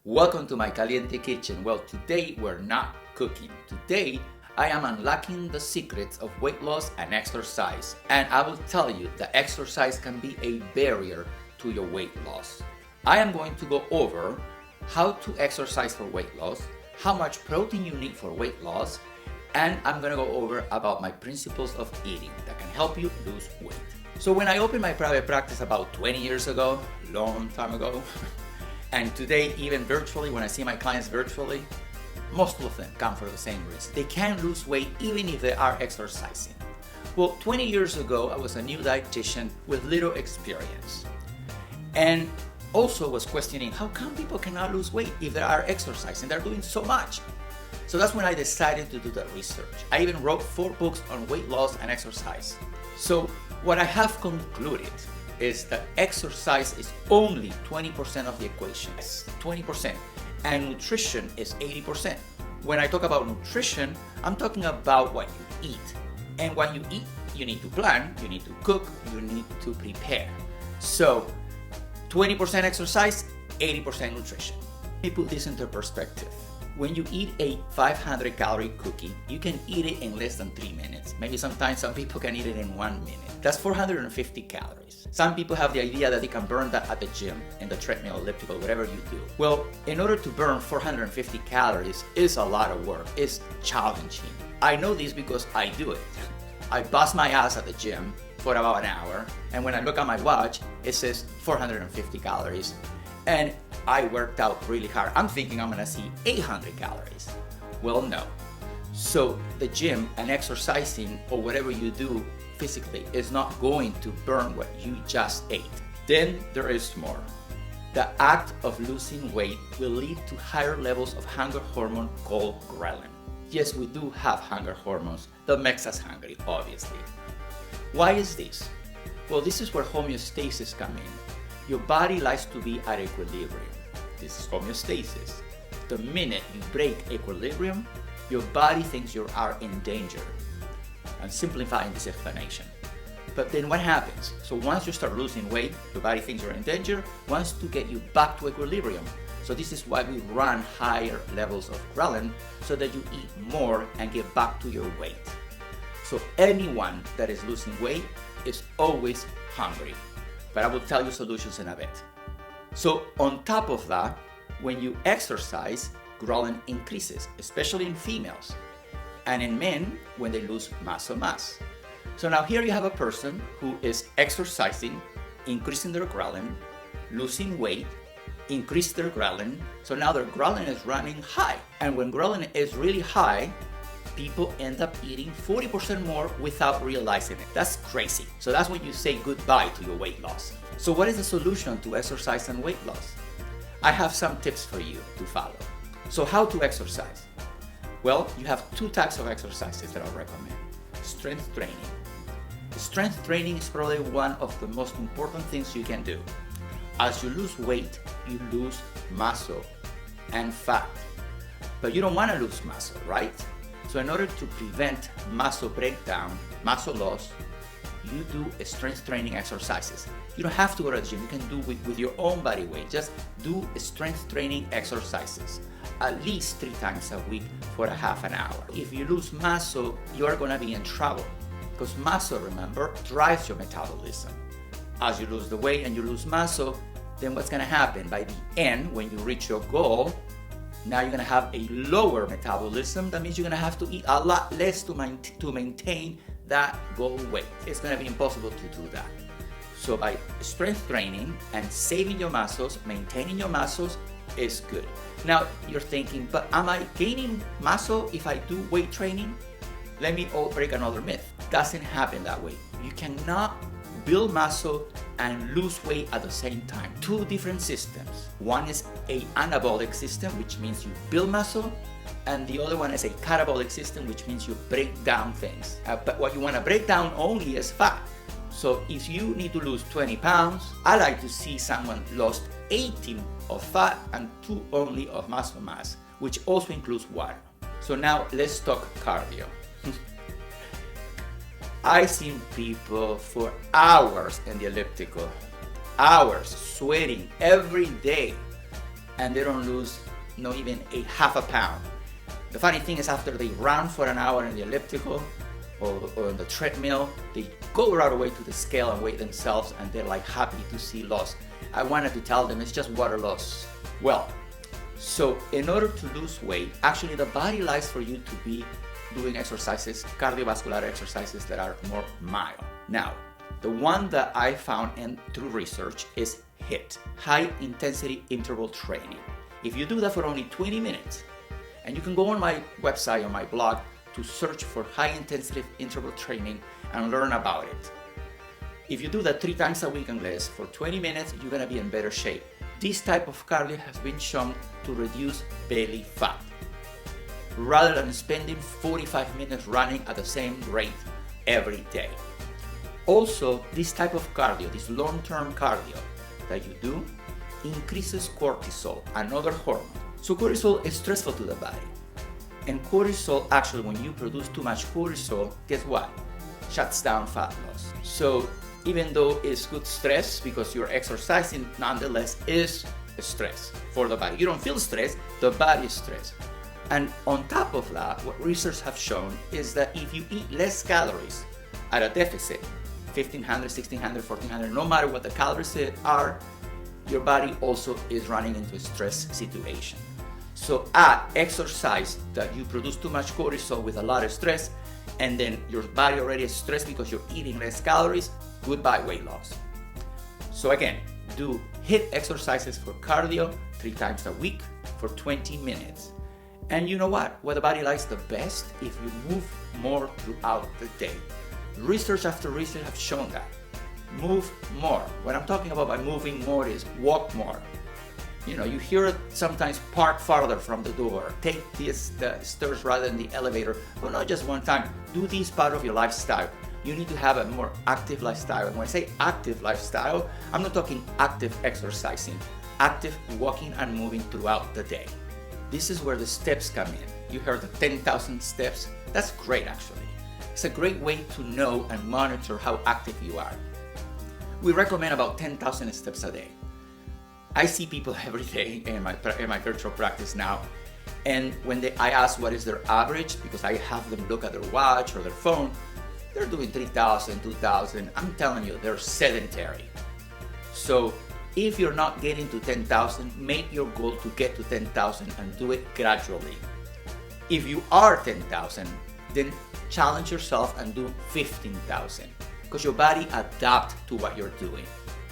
Welcome to my Caliente Kitchen. Well, today we're not cooking. Today I am unlocking the secrets of weight loss and exercise. And I will tell you that exercise can be a barrier to your weight loss. I am going to go over how to exercise for weight loss, how much protein you need for weight loss, and I'm gonna go over about my principles of eating that can help you lose weight. So when I opened my private practice about 20 years ago, long time ago, and today, even virtually, when I see my clients virtually, most of them come for the same reason. They can't lose weight even if they are exercising. Well, 20 years ago, I was a new dietitian with little experience. And also was questioning, how come people cannot lose weight if they are exercising? They're doing so much. So that's when I decided to do that research. I even wrote 4 books on weight loss and exercise. So what I have concluded is that exercise is only 20% of the equation. Yes, 20%. And nutrition is 80%. When I talk about nutrition, I'm talking about what you eat. And what you eat, you need to plan, you need to cook, you need to prepare. So 20% exercise, 80% nutrition. Let me put this into perspective. When you eat a 500 calorie cookie, you can eat it in less than 3 minutes. Maybe sometimes some people can eat it in 1 minute. That's 450 calories. Some people have the idea that they can burn that at the gym, in the treadmill, elliptical, whatever you do. Well, in order to burn 450 calories is a lot of work. It's challenging. I know this because I do it. I bust my ass at the gym for about an hour, and when I look at my watch, it says 450 calories. And I worked out really hard. I'm thinking I'm gonna see 800 calories. Well, no. So the gym and exercising or whatever you do physically is not going to burn what you just ate. Then there is more. The act of losing weight will lead to higher levels of hunger hormone called ghrelin. Yes, we do have hunger hormones that makes us hungry, obviously. Why is this? Well, this is where homeostasis comes in. Your body likes to be at equilibrium. This is homeostasis. The minute you break equilibrium, your body thinks you are in danger. I'm simplifying this explanation. But then what happens? So once you start losing weight, your body thinks you're in danger, wants to get you back to equilibrium. So this is why we run higher levels of ghrelin so that you eat more and get back to your weight. So anyone that is losing weight is always hungry. But I will tell you solutions in a bit. So on top of that, when you exercise, ghrelin increases, especially in females, and in men when they lose muscle mass. So now here you have a person who is exercising, increasing their ghrelin, losing weight, increase their ghrelin. So now their ghrelin is running high. And when ghrelin is really high, people end up eating 40% more without realizing it. That's crazy. So that's when you say goodbye to your weight loss. So what is the solution to exercise and weight loss? I have some tips for you to follow. So how to exercise? Well, you have 2 types of exercises that I'll recommend. Strength training. Strength training is probably one of the most important things you can do. As you lose weight, you lose muscle and fat. But you don't want to lose muscle, right? So in order to prevent muscle breakdown, muscle loss, you do strength training exercises. You don't have to go to the gym. You can do it with your own body weight. Just do strength training exercises at least 3 times a week for a half an hour. If you lose muscle, you are going to be in trouble because muscle, remember, drives your metabolism. As you lose the weight and you lose muscle, then what's going to happen? By the end, when you reach your goal, now you're going to have a lower metabolism. That means you're going to have to eat a lot less to maintain that goal weight. It's going to be impossible to do that. So by strength training and saving your muscles, maintaining your muscles is good. Now you're thinking, but am I gaining muscle if I do weight training? Let me break another myth. It doesn't happen that way. You cannot build muscle and lose weight at the same time. 2 different systems. One is an anabolic system, which means you build muscle, and the other one is a catabolic system, which means you break down things. But what you want to break down only is fat. So if you need to lose 20 pounds, I like to see someone lost 18 of fat and 2 only of muscle mass, which also includes water. So now let's talk cardio. I've seen people for hours in the elliptical, hours sweating every day. and they don't lose not even a half a pound. The funny thing is, after they run for an hour in the elliptical or on the treadmill, they go right away to the scale and weigh themselves, and they're like happy to see loss. I wanted to tell them it's just water loss. Well, so in order to lose weight, actually the body likes for you to be doing exercises, cardiovascular exercises that are more mild. Now, the one that I found and through research is HIIT, high intensity interval training. If you do that for only 20 minutes, and you can go on my website, on my blog, to search for high intensity interval training and learn about it. If you do that 3 times a week and less for 20 minutes, you're gonna be in better shape. This type of cardio has been shown to reduce belly fat, rather than spending 45 minutes running at the same rate every day. Also, this type of cardio, this long-term cardio that you do, increases cortisol, another hormone. So cortisol is stressful to the body. And cortisol, actually, when you produce too much cortisol, guess what? Shuts down fat loss. So even though it's good stress because you're exercising, nonetheless is stress for the body. You don't feel stress, the body is stressed. And on top of that, what research have shown is that if you eat less calories at a deficit, 1500, 1600, 1400, no matter what the calories are, your body also is running into a stress situation. So add exercise that you produce too much cortisol with a lot of stress, and then your body already is stressed because you're eating less calories, goodbye weight loss. So again, do HIIT exercises for cardio 3 times a week for 20 minutes. And you know what the body likes the best? If you move more throughout the day. Research after research have shown that. Move more. What I'm talking about by moving more is walk more. You know, you hear it sometimes, park farther from the door, take the stairs rather than the elevator, but not just one time. Do this part of your lifestyle. You need to have a more active lifestyle. And when I say active lifestyle, I'm not talking active exercising, active walking and moving throughout the day. This is where the steps come in. You heard the 10,000 steps. That's great, actually. It's a great way to know and monitor how active you are. We recommend about 10,000 steps a day. I see people every day in my virtual practice now, and when I ask what is their average, because I have them look at their watch or their phone, they're doing 3,000, 2,000. I'm telling you, they're sedentary. So if you're not getting to 10,000, make your goal to get to 10,000 and do it gradually. If you are 10,000, then challenge yourself and do 15,000, because your body adapts to what you're doing.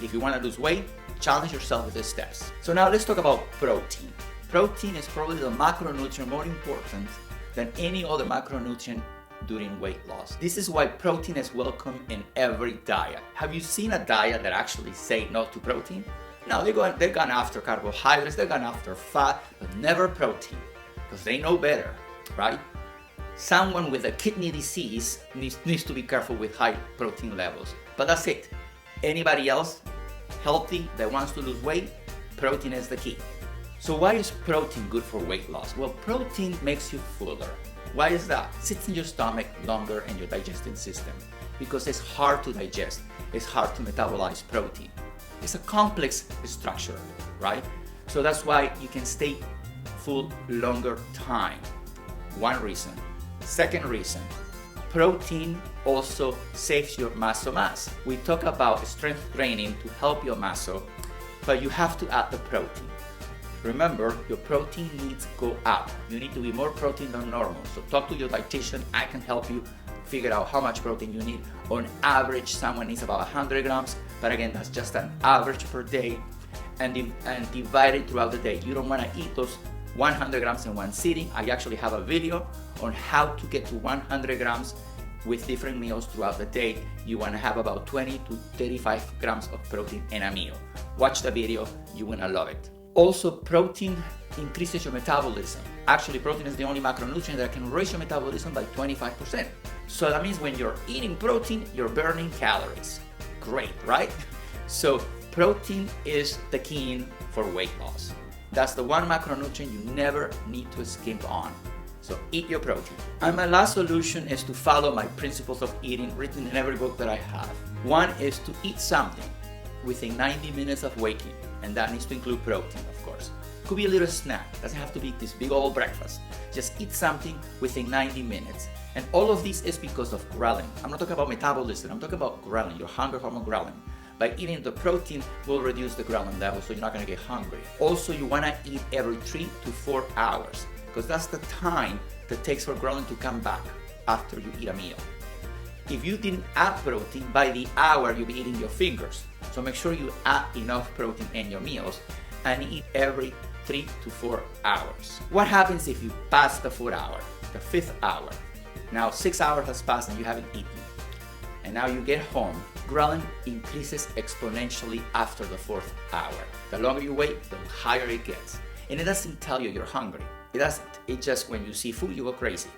If you want to lose weight, challenge yourself with the steps. So now let's talk about protein. Protein is probably the macronutrient more important than any other macronutrient during weight loss. This is why protein is welcome in every diet. Have you seen a diet that actually say no to protein? No, they're gone after carbohydrates, they're gone after fat, but never protein, because they know better, right? Someone with a kidney disease needs to be careful with high protein levels, but that's it. Anybody else healthy that wants to lose weight, protein is the key. So why is protein good for weight loss? Well, protein makes you fuller. Why is that? It sits in your stomach longer in your digestive system because it's hard to digest. It's hard to metabolize protein. It's a complex structure, right? So that's why you can stay full longer time. One reason. Second reason, protein also saves your muscle mass. We talk about strength training to help your muscle, but you have to add the protein. Remember, your protein needs go up. You need to be more protein than normal. So talk to your dietitian. I can help you figure out how much protein you need. On average, someone needs about 100 grams, but again, that's just an average per day, and divide it throughout the day. You don't want to eat those 100 grams in one sitting. I actually have a video on how to get to 100 grams with different meals throughout the day. You want to have about 20 to 35 grams of protein in a meal. Watch the video, you're gonna love it. Also, protein increases your metabolism. Actually, protein is the only macronutrient that can raise your metabolism by 25%. So that means when you're eating protein, you're burning calories. Great, right? So protein is the key for weight loss. That's the one macronutrient you never need to skimp on. So eat your protein. And my last solution is to follow my principles of eating written in every book that I have. One is to eat something within 90 minutes of waking, and that needs to include protein, of course. Could be a little snack. Doesn't have to be this big old breakfast. Just eat something within 90 minutes. And all of this is because of ghrelin. I'm not talking about metabolism. I'm talking about ghrelin, your hunger hormone ghrelin. By eating the protein will reduce the ghrelin level, so you're not going to get hungry. Also, you want to eat every 3 to 4 hours, because that's the time that takes for ghrelin to come back after you eat a meal. If you didn't add protein, by the hour you'll be eating your fingers. So make sure you add enough protein in your meals and eat every 3 to 4 hours. What happens if you pass the 4th hour, the 5th hour? Now 6 hours has passed and you haven't eaten. And now you get home, ghrelin increases exponentially after the 4th hour. The longer you wait, the higher it gets. And it doesn't tell you you're hungry. It doesn't. It just, when you see food, you go crazy.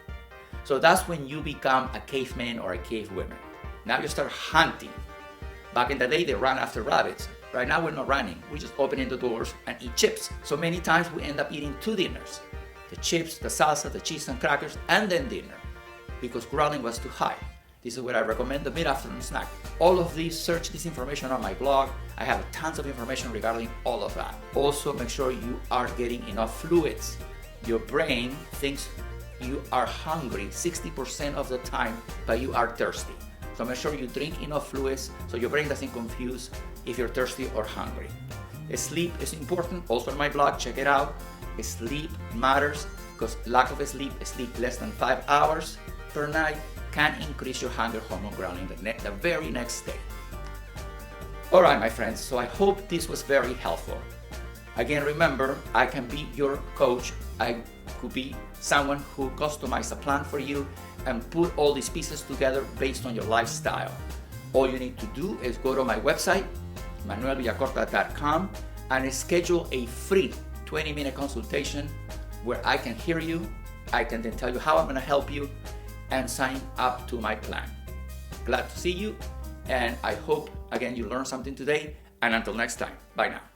So that's when you become a caveman or a cavewoman. Now you start hunting. Back in the day, they ran after rabbits. Right now, we're not running. We're just opening the doors and eat chips. So many times we end up eating 2 dinners. The chips, the salsa, the cheese and crackers, and then dinner. Because ghrelin was too high. This is what I recommend, the mid-afternoon snack. All of these, search this information on my blog. I have tons of information regarding all of that. Also, make sure you are getting enough fluids. Your brain thinks you are hungry 60% of the time, but you are thirsty. So make sure you drink enough fluids so your brain doesn't confuse if you're thirsty or hungry. Sleep is important. Also on my blog, check it out. Sleep matters because lack of sleep less than 5 hours per night, can increase your hunger hormone ghrelin the very next day. All right, my friends, so I hope this was very helpful. Again, remember, I can be your coach. I could be someone who customizes a plan for you and put all these pieces together based on your lifestyle. All you need to do is go to my website, Villacorta.com, and schedule a free 20-minute consultation where I can hear you, I can then tell you how I'm going to help you, and sign up to my plan. Glad to see you, and I hope, again, you learned something today, and until next time, bye now.